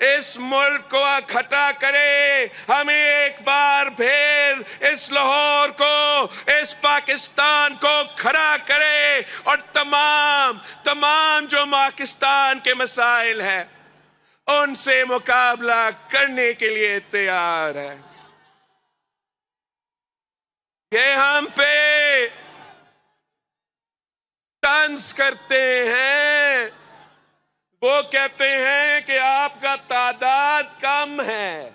اس ملک کو اکٹھا کرے، ہمیں ایک بار پھر اس لاہور کو، اس پاکستان کو کھڑا کرے، اور تمام جو پاکستان کے مسائل ہیں ان سے مقابلہ کرنے کے لیے تیار ہے۔ یہ ہم پہ طنز کرتے ہیں، وہ کہتے ہیں کہ آپ کا تعداد کم ہے،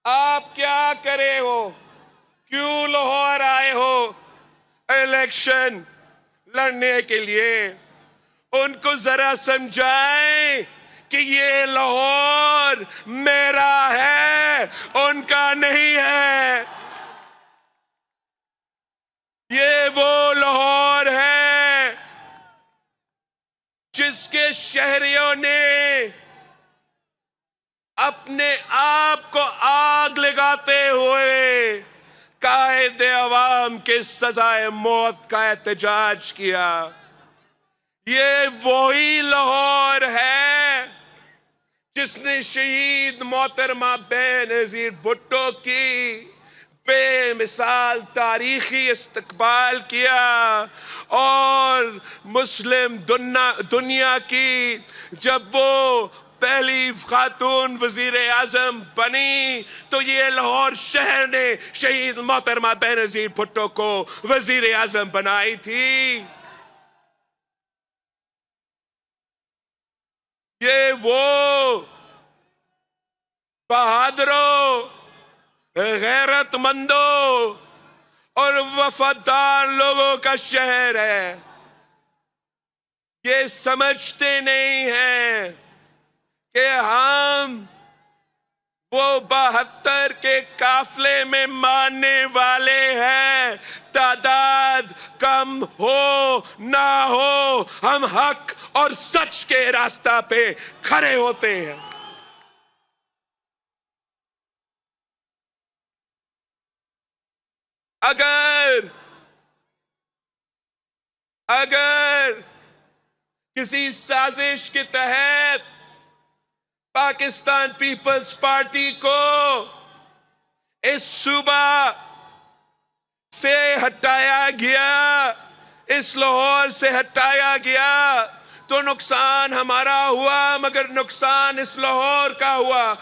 آپ کیا کرے ہو، کیوں لاہور آئے ہو الیکشن لڑنے کے لیے؟ ان کو ذرا سمجھائیں کہ یہ لاہور میرا ہے، ان کا نہیں ہے۔ یہ وہ لاہور ہے جس کے شہریوں نے اپنے آپ کو آگ لگاتے ہوئے قائد عوام کے سزائے موت کا احتجاج کیا۔ یہ وہی لاہور ہے جس نے شہید محترمہ بے-نظیر بھٹو کی بے مثال تاریخی استقبال کیا، اور مسلم دنیا کی جب وہ پہلی خاتون وزیر اعظم بنی تو یہ لاہور شہر نے شہید محترمہ بے-نظیر بھٹو کو وزیر اعظم بنائی تھی۔ یہ وہ بہادروں، غیرت مندوں اور وفادار لوگوں کا شہر ہے۔ یہ سمجھتے نہیں ہیں کہ ہم وہ 72 کے قافلے میں ماننے والے ہیں، تعداد کم ہو نہ ہو ہم حق اور سچ کے راستہ پہ کھڑے ہوتے ہیں۔ اگر کسی سازش کے تحت پاکستان پیپلز پارٹی کو اس صوبہ سے ہٹایا گیا، اس لاہور سے ہٹایا گیا تو نقصان ہمارا ہوا، مگر نقصان اس لاہور کا ہوا،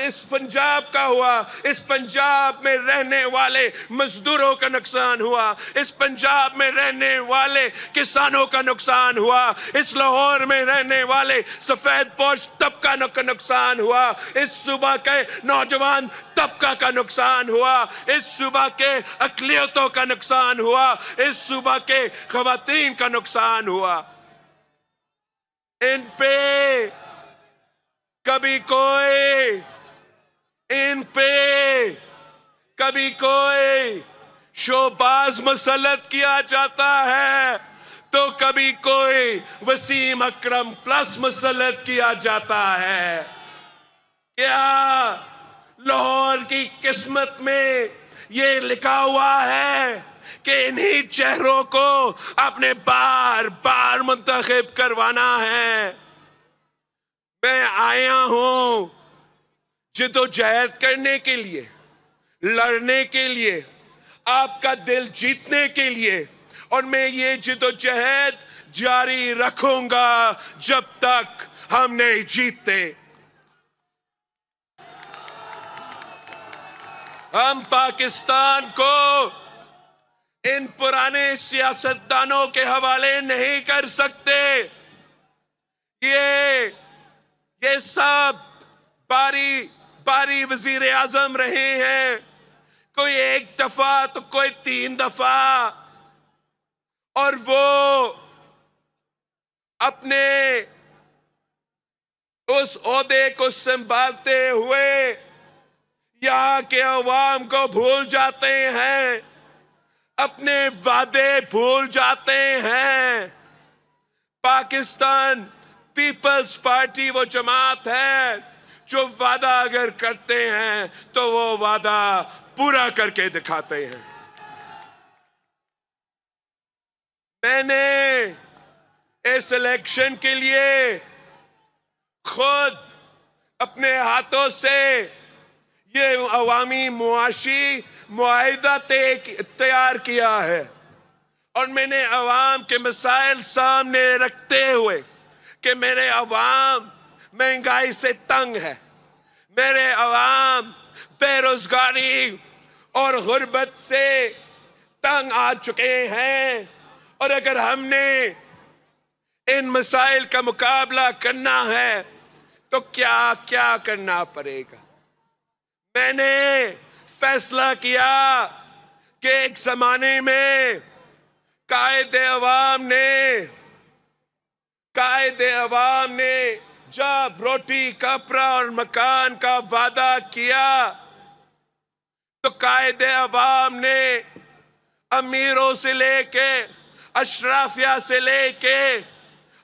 اس پنجاب کا ہوا، اس پنجاب میں رہنے والے مزدوروں کا نقصان ہوا، اس پنجاب میں رہنے والے کسانوں کا نقصان ہوا، اس لاہور میں رہنے والے سفید پوش طبقہ کا نقصان ہوا، اس صوبہ کے نوجوان طبقہ کا نقصان ہوا، اس صوبہ کے اقلیتوں کا نقصان ہوا، اس صوبہ کے خواتین کا نقصان ہوا۔ ان پہ کبھی کوئی شوباز مسلط کیا جاتا ہے تو کبھی کوئی وسیم اکرم پلس مسلط کیا جاتا ہے۔ کیا لاہور کی قسمت میں یہ لکھا ہوا ہے کہ انہی چہروں کو اپنے بار بار منتخب کروانا ہے؟ میں آیا ہوں جدوجہد کرنے کے لیے، لڑنے کے لیے، آپ کا دل جیتنے کے لیے، اور میں یہ جدوجہد جاری رکھوں گا جب تک ہم نہیں جیتتے۔ ہم پاکستان کو ان پرانے سیاستدانوں کے حوالے نہیں کر سکتے۔ یہ سب باری وزیر اعظم رہے ہیں، کوئی 1 دفعہ تو کوئی 3 دفعہ، اور وہ اپنے اس عہدے کو سنبھالتے ہوئے یہاں کے عوام کو بھول جاتے ہیں، اپنے وعدے بھول جاتے ہیں۔ پاکستان پیپلز پارٹی وہ جماعت ہے جو وعدہ اگر کرتے ہیں تو وہ وعدہ پورا کر کے دکھاتے ہیں۔ میں نے اس الیکشن کے لیے خود اپنے ہاتھوں سے یہ عوامی معاشی معاہدہ تیار کیا ہے، اور میں نے عوام کے مسائل سامنے رکھتے ہوئے کہ میرے عوام مہنگائی سے تنگ ہے، میرے عوام بے روزگاری اور غربت سے تنگ آ چکے ہیں، اور اگر ہم نے ان مسائل کا مقابلہ کرنا ہے تو کیا کیا کرنا پڑے گا۔ میں نے فیصلہ کیا کہ ایک زمانے میں قائد عوام نے جب روٹی کپڑا اور مکان کا وعدہ کیا تو قائد عوام نے امیروں سے لے کے اشرافیہ سے لے کے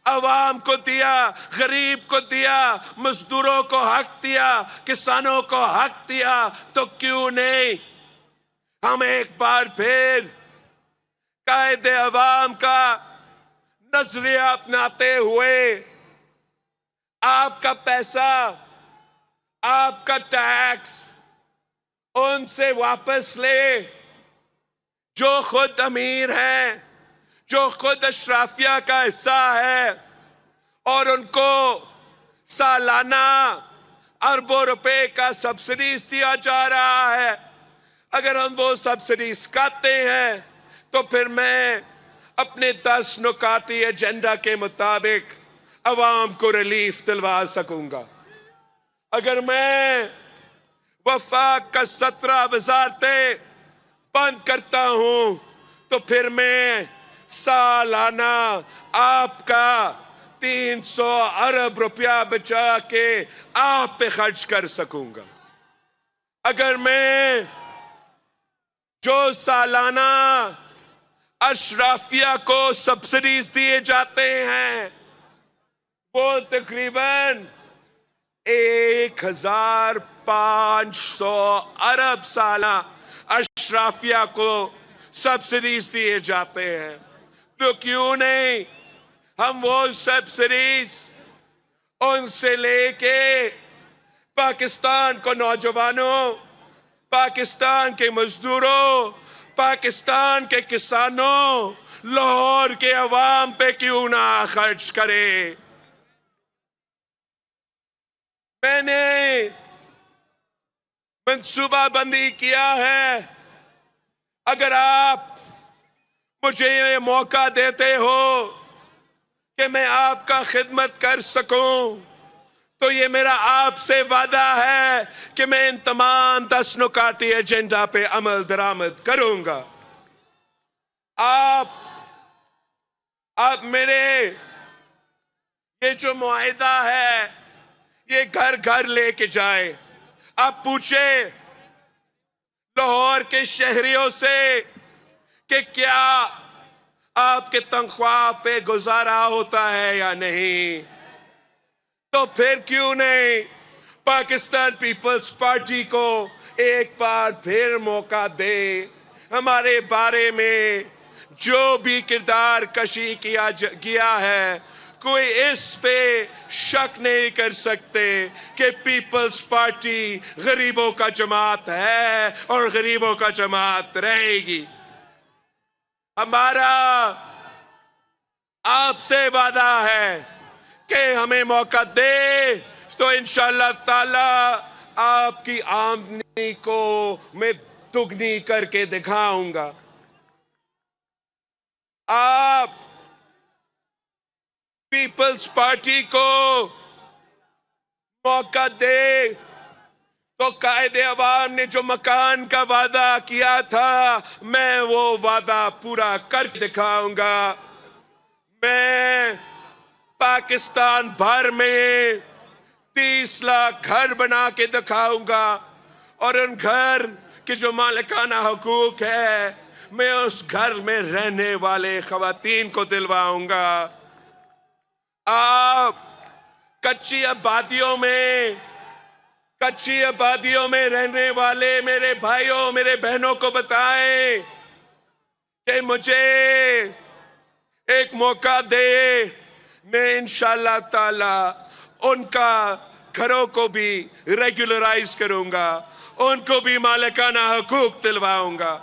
عوام کو دیا، غریب کو دیا، مزدوروں کو حق دیا، کسانوں کو حق دیا، تو کیوں نہیں ہم ایک بار پھر قائد عوام کا نظریہ اپناتے ہوئے آپ کا پیسہ، آپ کا ٹیکس ان سے واپس لے جو خود امیر ہیں، جو خود اشرافیہ کا حصہ ہے، اور ان کو سالانہ اربوں روپے کا سبسڈیز دیا جا رہا ہے۔ اگر ہم وہ سبسڈیز کاٹتے ہیں تو پھر میں اپنے 10 نکاتی ایجنڈا کے مطابق عوام کو ریلیف دلوا سکوں گا۔ اگر میں وفاق کا 17 وزارتیں بند کرتا ہوں تو پھر میں سالانہ آپ کا 300 ارب روپیہ بچا کے آپ پہ خرچ کر سکوں گا۔ اگر میں جو سالانہ اشرافیہ کو سبسڈیز دیے جاتے ہیں وہ تقریباً 1500 ارب سالہ اشرافیہ کو سبسڈیز دیے جاتے ہیں، تو کیوں نہیں ہم وہ سبسڈیز ان سے لے کے پاکستان کو نوجوانوں، پاکستان کے مزدوروں، پاکستان کے کسانوں، لاہور کے عوام پہ کیوں نہ خرچ کرے۔ میں نے منصوبہ بندی کیا ہے، اگر آپ مجھے یہ موقع دیتے ہو کہ میں آپ کا خدمت کر سکوں تو یہ میرا آپ سے وعدہ ہے کہ میں ان تمام 10 نکاتی ایجنڈا پہ عمل درآمد کروں گا۔ آپ میرے یہ جو معاہدہ ہے یہ گھر گھر لے کے جائے۔ آپ پوچھے لاہور کے شہریوں سے کہ کیا آپ کے تنخواہ پہ گزارا ہوتا ہے یا نہیں، تو پھر کیوں نہیں پاکستان پیپلز پارٹی کو ایک بار پھر موقع دے، ہمارے بارے میں جو بھی کردار کشی کیا ہے کوئی اس پہ شک نہیں کر سکتے کہ پیپلز پارٹی غریبوں کا جماعت ہے اور غریبوں کا جماعت رہے گی۔ ہمارا آپ سے وعدہ ہے کہ ہمیں موقع دے تو انشاءاللہ تعالی آپ کی آمدنی کو میں دگنی کر کے دکھاؤں گا۔ آپ پیپلز پارٹی کو موقع دے تو قائد عوام نے جو مکان کا وعدہ کیا تھا میں وہ وعدہ پورا کر دکھاؤں گا۔ میں پاکستان بھر میں 30 لاکھ گھر بنا کے دکھاؤں گا، اور ان گھر کے جو مالکانہ حقوق ہے میں اس گھر میں رہنے والے خواتین کو دلواؤں گا۔ آپ کچی آبادیوں میں رہنے والے میرے بھائیوں میرے بہنوں کو بتائیں کہ مجھے ایک موقع دے، میں انشاءاللہ تعالی ان کا گھروں کو بھی ریگولرائز کروں گا، ان کو بھی مالکانہ حقوق دلواؤں گا۔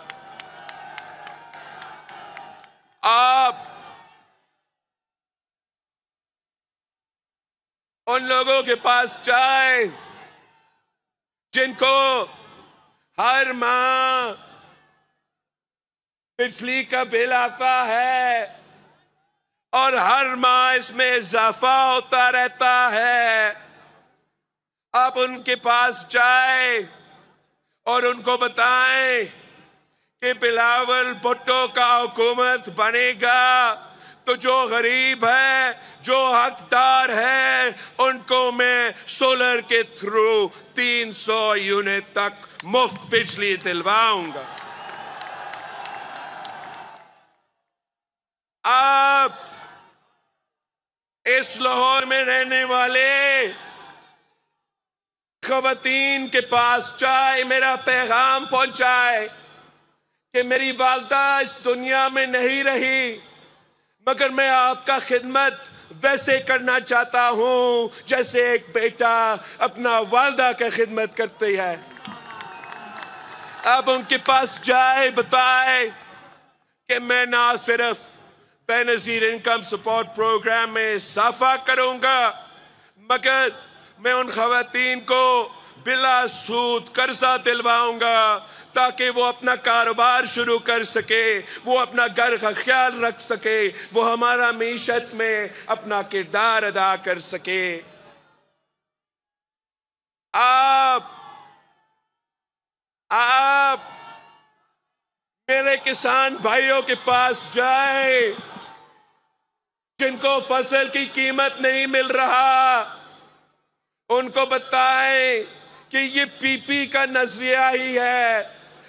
آپ ان لوگوں کے پاس جائیں جن کو ہر ماہ بجلی کا بل آتا ہے اور ہر ماہ اس میں اضافہ ہوتا رہتا ہے۔ آپ ان کے پاس جائیں اور ان کو بتائیں کہ بلاول بھٹو کا حکومت بنے گا تو جو غریب ہے، جو حقدار ہے، ان کو میں سولر کے تھرو 300 یونٹ تک مفت بجلی دلواؤں گا۔ آپ اس لاہور میں رہنے والے خواتین کے پاس جائے، میرا پیغام پہنچائے کہ میری والدہ اس دنیا میں نہیں رہی، مگر میں آپ کا خدمت ویسے کرنا چاہتا ہوں جیسے ایک بیٹا اپنا والدہ کا خدمت کرتی ہے۔ آپ ان کے پاس جائے، بتائے کہ میں نہ صرف بے نظیر انکم سپورٹ پروگرام میں اضافہ کروں گا، مگر میں ان خواتین کو بلا سود قرضہ دلواؤں گا تاکہ وہ اپنا کاروبار شروع کر سکے، وہ اپنا گھر کا خیال رکھ سکے، وہ ہمارا معیشت میں اپنا کردار ادا کر سکے۔ آپ میرے کسان بھائیوں کے پاس جائیں جن کو فصل کی قیمت نہیں مل رہا، ان کو بتائیں کہ یہ پی پی کا نظریہ ہی ہے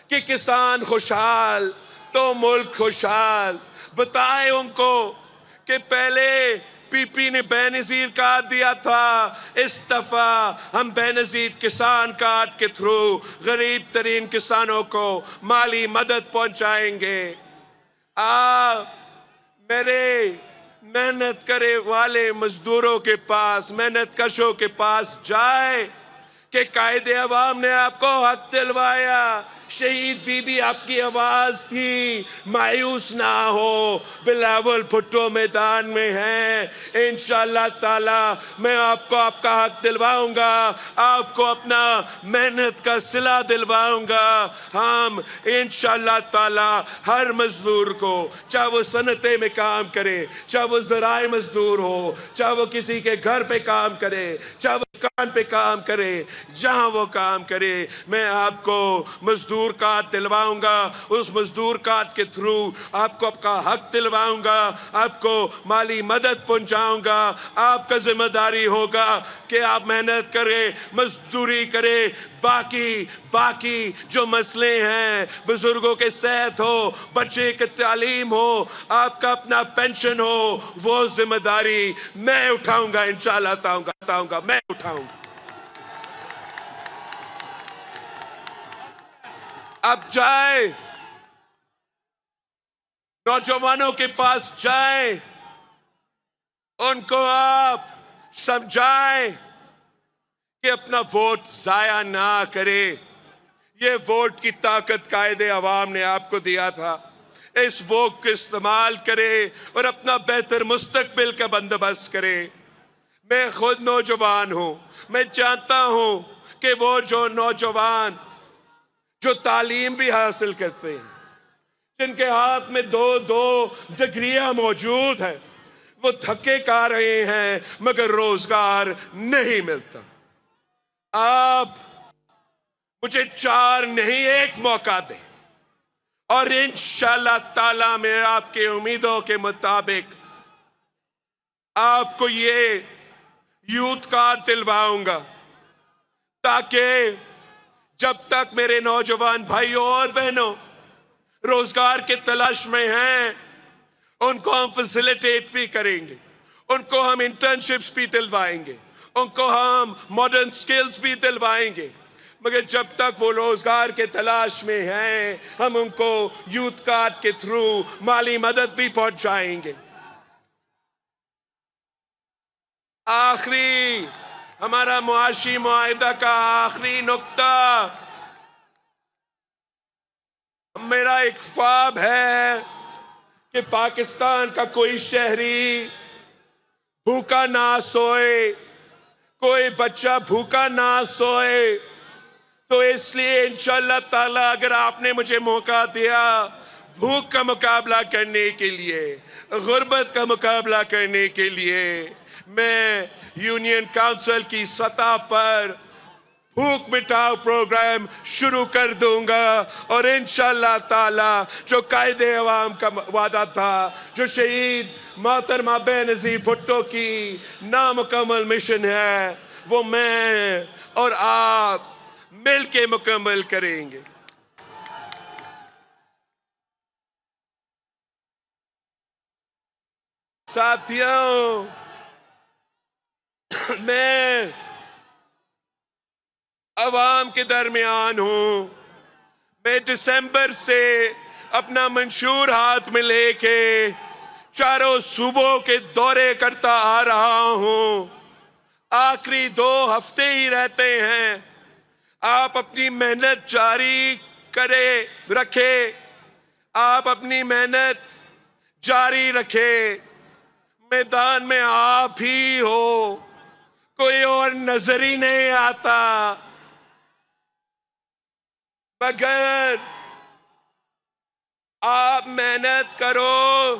کہ کسان خوشحال تو ملک خوشحال۔ بتائیں ان کو کہ پہلے پی پی نے بے نظیر کارڈ دیا تھا، اس دفعہ ہم بے نظیر کسان کارڈ کے تھرو غریب ترین کسانوں کو مالی مدد پہنچائیں گے۔ آپ میرے محنت کرے والے مزدوروں کے پاس، محنت کشوں کے پاس جائے کہ قائد عوام نے آپ کو حق دلوایا، شہید بی بی آپ کی آواز تھی، مایوس نہ ہو، بلاول بھٹو میدان میں ہیں، انشاءاللہ تعالی میں آپ کو آپ کا حق دلواؤں گا، آپ کو اپنا محنت کا صلہ دلواؤں گا۔ ہم انشاءاللہ تعالی ہر مزدور کو، چاہے وہ صنعتیں میں کام کرے، چاہے وہ زراعی مزدور ہو، چاہے وہ کسی کے گھر پہ کام کرے، چاہے وہ دکان پہ کام کرے، جہاں وہ کام کرے، میں آپ کو مزدور کارڈ دلواؤں گا، اس مزدور کارڈ کے تھرو آپ کو آپ کا حق دلواؤں گا، آپ کو مالی مدد پہنچاؤں گا۔ آپ کا ذمہ داری ہوگا کہ آپ محنت کریں، مزدوری کریں، باقی جو مسئلے ہیں، بزرگوں کے صحت ہو، بچے کے تعلیم ہو، آپ کا اپنا پینشن ہو، وہ ذمہ داری میں اٹھاؤں گا، انشاءاللہ میں اٹھاؤں گا۔ اب جائیں، نوجوانوں کے پاس جائیں، ان کو آپ سمجھائیں کہ اپنا ووٹ ضائع نہ کرے۔ یہ ووٹ کی طاقت قائد عوام نے آپ کو دیا تھا، اس ووٹ کو استعمال کرے اور اپنا بہتر مستقبل کا بندوبست کرے۔ میں خود نوجوان ہوں، میں جانتا ہوں کہ وہ جو نوجوان جو تعلیم بھی حاصل کرتے ہیں، جن کے ہاتھ میں دو ڈگریاں موجود ہیں، وہ دھکے کھا رہے ہیں مگر روزگار نہیں ملتا۔ آپ مجھے 4 نہیں 1 موقع دیں اور انشاءاللہ تعالی میں آپ کے امیدوں کے مطابق آپ کو یہ یوتھ کارڈ دلواؤں گا، تاکہ جب تک میرے نوجوان بھائیوں اور بہنوں روزگار کے تلاش میں ہیں، ان کو ہم فیسیلیٹیٹ بھی کریں گے، ان کو ہم انٹرنشپس بھی دلوائیں گے، ان کو ہم ماڈرن سکلز بھی دلوائیں گے، مگر جب تک وہ روزگار کے تلاش میں ہیں، ہم ان کو یوتھ کارڈ کے تھرو مالی مدد بھی پہنچائیں گے۔ ہمارا معاشی معاہدہ کا آخری نقطہ، میرا ایک خواب ہے کہ پاکستان کا کوئی شہری بھوکا نہ سوئے، کوئی بچہ بھوکا نہ سوئے۔ تو اس لیے انشاءاللہ تعالی اگر آپ نے مجھے موقع دیا بھوک کا مقابلہ کرنے کے لیے، غربت کا مقابلہ کرنے کے لیے، میں یونین کونسل کی سطح پر بھوک مٹاؤ پروگرام شروع کر دوں گا، اور انشاءاللہ تعالی جو قائد عوام کا وعدہ تھا، جو شہید محترمہ بے نظیر بھٹو کی نامکمل مشن ہے، وہ میں اور آپ مل کے مکمل کریں گے۔ ساتھیوں، میں عوام کے درمیان ہوں۔ میں دسمبر سے اپنا منشور ہاتھ میں لے کے چاروں صوبوں کے دورے کرتا آ رہا ہوں۔ آخری 2 ہفتے ہی رہتے ہیں، آپ اپنی محنت جاری رکھے، آپ اپنی محنت جاری رکھے۔ میدان میں آپ ہی ہو، کوئی اور نظر ہی نہیں آتا، مگر آپ محنت کرو۔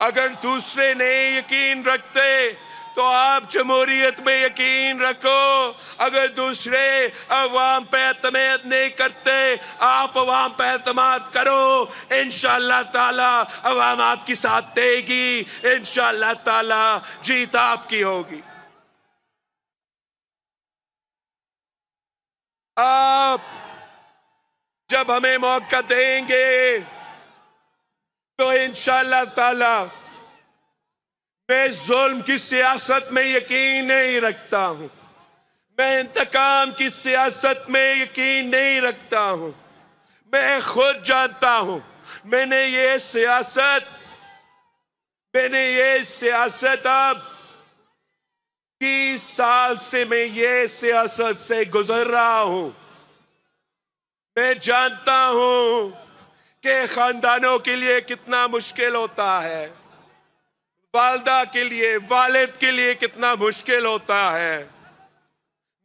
اگر دوسرے نہیں یقین رکھتے تو آپ جمہوریت میں یقین رکھو۔ اگر دوسرے عوام پہ اعتماد نہیں کرتے، آپ عوام پہ اعتماد کرو۔ انشاءاللہ تعالی عوام آپ کی ساتھ دے گی، انشاءاللہ تعالی جیت آپ کی ہوگی۔ آپ جب ہمیں موقع دیں گے تو انشاءاللہ تعالی، میں ظلم کی سیاست میں یقین نہیں رکھتا ہوں، میں انتقام کی سیاست میں یقین نہیں رکھتا ہوں۔ میں خود جانتا ہوں، میں نے یہ سیاست اب 30 سال سے میں یہ سیاست سے گزر رہا ہوں۔ میں جانتا ہوں کہ خاندانوں کے لیے کتنا مشکل ہوتا ہے، والدہ کے لیے، والد کے لیے کتنا مشکل ہوتا ہے۔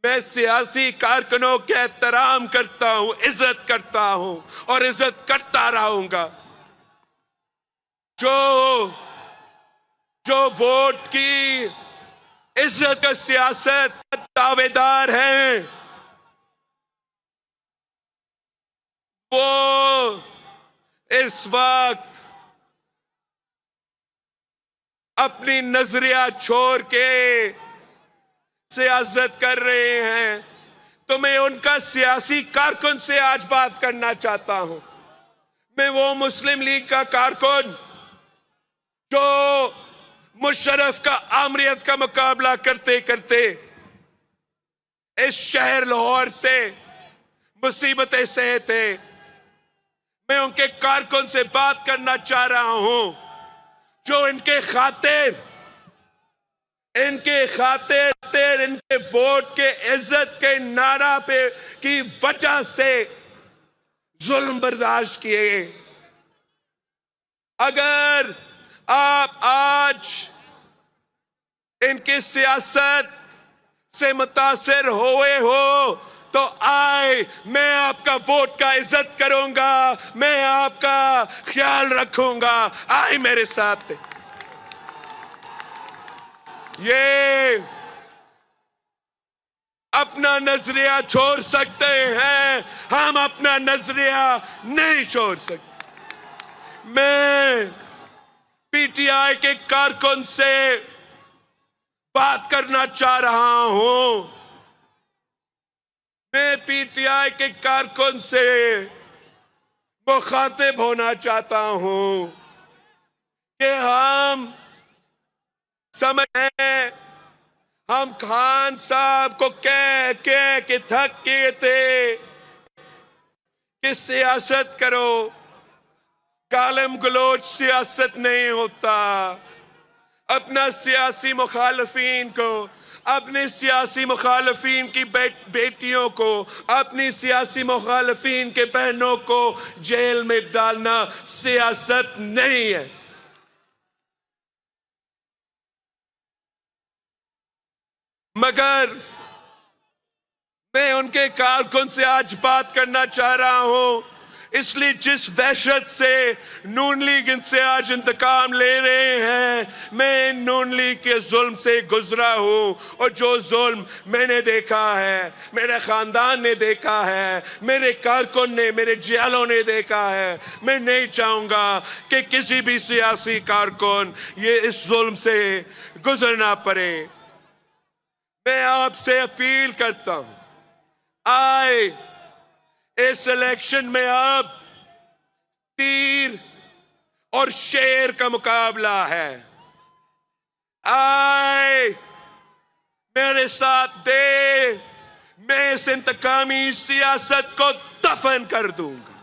میں سیاسی کارکنوں کے احترام کرتا ہوں، عزت کرتا ہوں اور عزت کرتا رہوں گا۔ جو ووٹ کی عزت کا سیاست دعوے دار ہیں، وہ اس وقت اپنی نظریہ چھوڑ کے سیاست کر رہے ہیں۔ تو میں ان کا سیاسی کارکن سے آج بات کرنا چاہتا ہوں۔ میں وہ مسلم لیگ کا کارکن جو مشرف کا آمریت کا مقابلہ کرتے کرتے اس شہر لاہور سے مصیبتیں سہے تھے، میں ان کے کارکن سے بات کرنا چاہ رہا ہوں جو ان کے خاطر ان کے ووٹ کے عزت کے نعرہ پہ کی وجہ سے ظلم برداشت کیے۔ اگر آپ آج ان کی سیاست سے متاثر ہوئے ہو تو آئے، میں آپ کا ووٹ کا عزت کروں گا، میں آپ کا خیال رکھوں گا، آئے میرے ساتھ۔ یہ اپنا نظریہ چھوڑ سکتے ہیں، ہم اپنا نظریہ نہیں چھوڑ سکتے۔ میں پی ٹی آئی کے کارکن سے بات کرنا چاہ رہا ہوں، میں پی ٹی آئی کے کارکن سے مخاطب ہونا چاہتا ہوں کہ ہم سمجھیں، ہم خان صاحب کو کہہ کے تھک گئے تھے کہ سیاست کرو، گالم گلوچ سیاست نہیں ہوتا۔ اپنا سیاسی مخالفین کو اپنے سیاسی مخالفین کی بیٹیوں کو، اپنی سیاسی مخالفین کے بہنوں کو جیل میں ڈالنا سیاست نہیں ہے۔ مگر میں ان کے کارکن سے آج بات کرنا چاہ رہا ہوں، اس لیے جس وحشت سے نون لیگ ان سے آج انتقام لے رہے ہیں، میں نون لیگ کے ظلم سے گزرا ہوں، اور جو ظلم میں نے دیکھا ہے، میرے خاندان نے دیکھا ہے، میرے کارکن نے، میرے جیالوں نے دیکھا ہے، میں نہیں چاہوں گا کہ کسی بھی سیاسی کارکن یہ اس ظلم سے گزرنا پڑے۔ میں آپ سے اپیل کرتا ہوں، آئے اس الیکشن میں اب تیر اور شیر کا مقابلہ ہے۔ آئے میرے ساتھ دے، میں اس انتقامی سیاست کو دفن کر دوں گا۔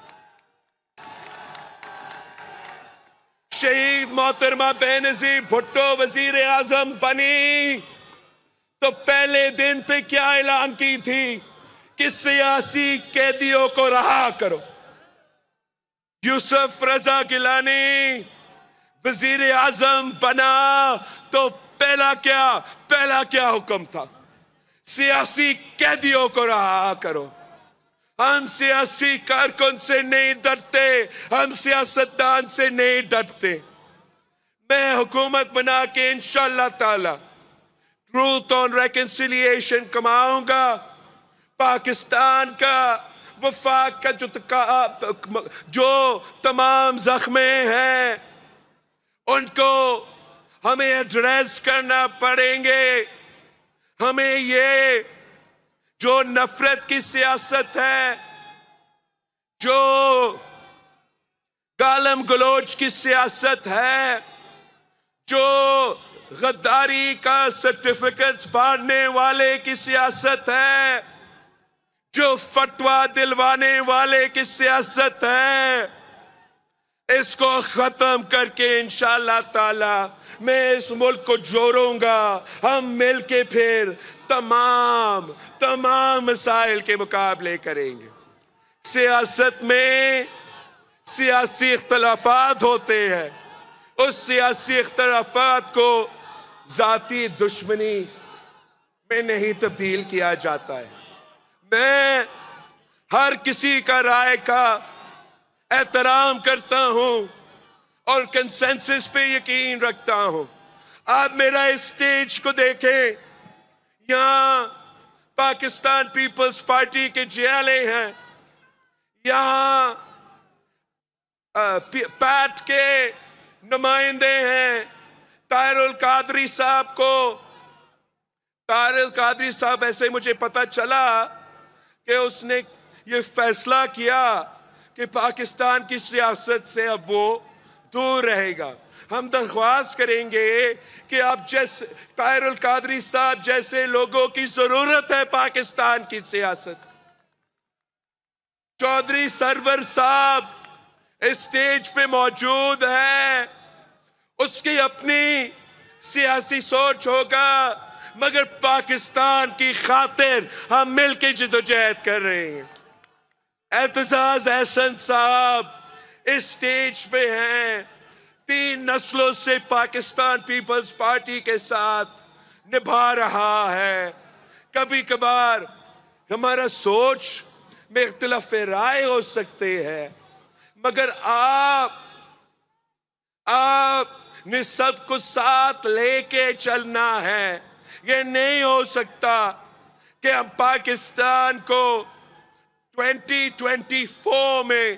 شہید محترمہ بینظیر بھٹو وزیر اعظم بنی تو پہلے دن پہ کیا اعلان کی تھی کہ سیاسی قیدیوں کو رہا کرو۔ یوسف رضا گیلانی وزیر اعظم بنا تو پہلا کیا حکم تھا؟ سیاسی قیدیوں کو رہا کرو۔ ہم سیاسی کارکن سے نہیں ڈرتے، ہم سیاستدان سے نہیں ڈرتے۔ میں حکومت بنا کے انشاءاللہ تعالی ٹروتھ اور ریکنسیلیشن کماؤں گا۔ پاکستان کا وفاق کا جو تمام زخمیں ہیں ان کو ہمیں ایڈریس کرنا پڑیں گے۔ ہمیں یہ جو نفرت کی سیاست ہے، جو گالم گلوچ کی سیاست ہے، جو غداری کا سرٹیفکیٹس بانٹنے والے کی سیاست ہے، جو فتویٰ دلوانے والے کی سیاست ہے، اس کو ختم کر کے انشاءاللہ تعالی میں اس ملک کو جوڑوں گا۔ ہم مل کے پھر تمام مسائل کے مقابلے کریں گے۔ سیاست میں سیاسی اختلافات ہوتے ہیں، اس سیاسی اختلافات کو ذاتی دشمنی میں نہیں تبدیل کیا جاتا ہے۔ میں ہر کسی کا رائے کا احترام کرتا ہوں اور کنسنسس پہ یقین رکھتا ہوں۔ آپ میرا اسٹیج کو دیکھیں، یہاں پاکستان پیپلز پارٹی کے جیالے ہیں، یہاں پیٹ کے نمائندے ہیں۔ طاہر القادری صاحب ایسے مجھے پتا چلا کہ اس نے یہ فیصلہ کیا کہ پاکستان کی سیاست سے اب وہ دور رہے گا۔ ہم درخواست کریں گے کہ اب جیسے طاہر القادری صاحب جیسے لوگوں کی ضرورت ہے پاکستان کی سیاست۔ چودھری سرور صاحب اسٹیج پہ موجود ہے، اس کی اپنی سیاسی سوچ ہوگا، مگر پاکستان کی خاطر ہم مل کے جدوجہد کر رہے ہیں۔ اعتزاز احسن صاحب اس سٹیج پہ ہیں، 3 نسلوں سے پاکستان پیپلز پارٹی کے ساتھ نبھا رہا ہے۔ کبھی کبھار ہمارا سوچ میں اختلاف رائے ہو سکتے ہیں، مگر آپ نے سب کو ساتھ لے کے چلنا ہے۔ یہ نہیں ہو سکتا کہ ہم پاکستان کو 2024 میں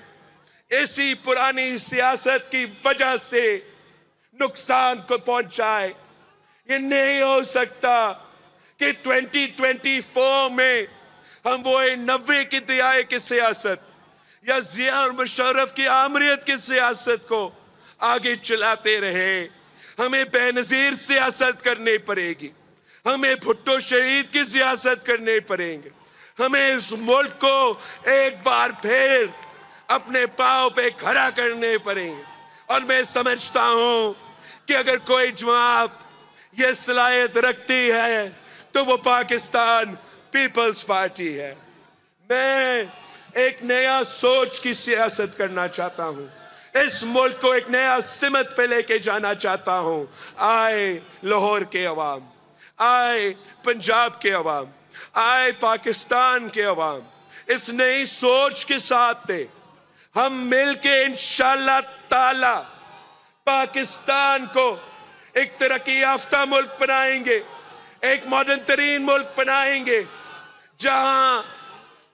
اسی پرانی سیاست کی وجہ سے نقصان کو پہنچائے۔ یہ نہیں ہو سکتا کہ 2024 میں ہم وہ 90 کی دہائی کی سیاست یا ضیاء اور مشرف کی آمریت کی سیاست کو آگے چلاتے رہے۔ ہمیں بے نظیر سیاست کرنی پڑے گی، ہمیں بھٹو شہید کی سیاست کرنی پڑیں گے، ہمیں اس ملک کو ایک بار پھر اپنے پاؤں پہ کھڑا کرنے پڑیں گے۔ اور میں سمجھتا ہوں کہ اگر کوئی جماعت یہ صلاحیت رکھتی ہے تو وہ پاکستان پیپلز پارٹی ہے. میں ایک نیا سوچ کی سیاست کرنا چاہتا ہوں. اس ملک کو ایک نیا سمت پہ لے کے جانا چاہتا ہوں. آئے لاہور کے عوام، آئے پنجاب کے عوام، آئے پاکستان کے عوام، اس نئی سوچ کے ساتھ تھے. ہم مل کے انشاءاللہ تعالی پاکستان کو ایک ترقی یافتہ ملک بنائیں گے، ایک ماڈرن ترین ملک بنائیں گے، جہاں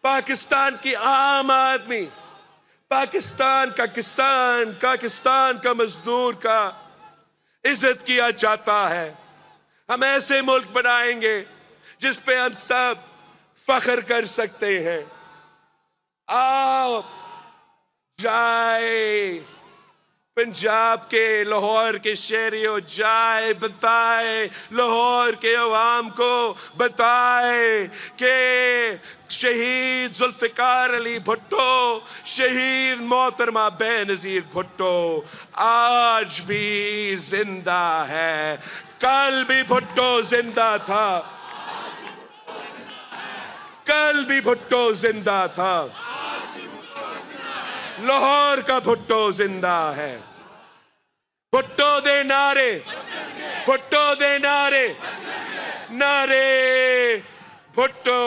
پاکستان کی عام آدمی، پاکستان کا کسان، پاکستان کا مزدور کا عزت کیا جاتا ہے. ہم ایسے ملک بنائیں گے جس پہ ہم سب فخر کر سکتے ہیں. آپ جائے پنجاب کے، لاہور کے شہریوں، جائے بتائے لاہور کے عوام کو، بتائے کہ شہید ذوالفقار علی بھٹو، شہید محترمہ بے نظیر بھٹو آج بھی زندہ ہے. کل بھی بھٹو زندہ تھا، کل بھی بھٹو زندہ تھا، لاہور کا بھٹو زندہ ہے. بھٹو دے نعرے، بھٹو دے نعرے، نعرے بھٹو.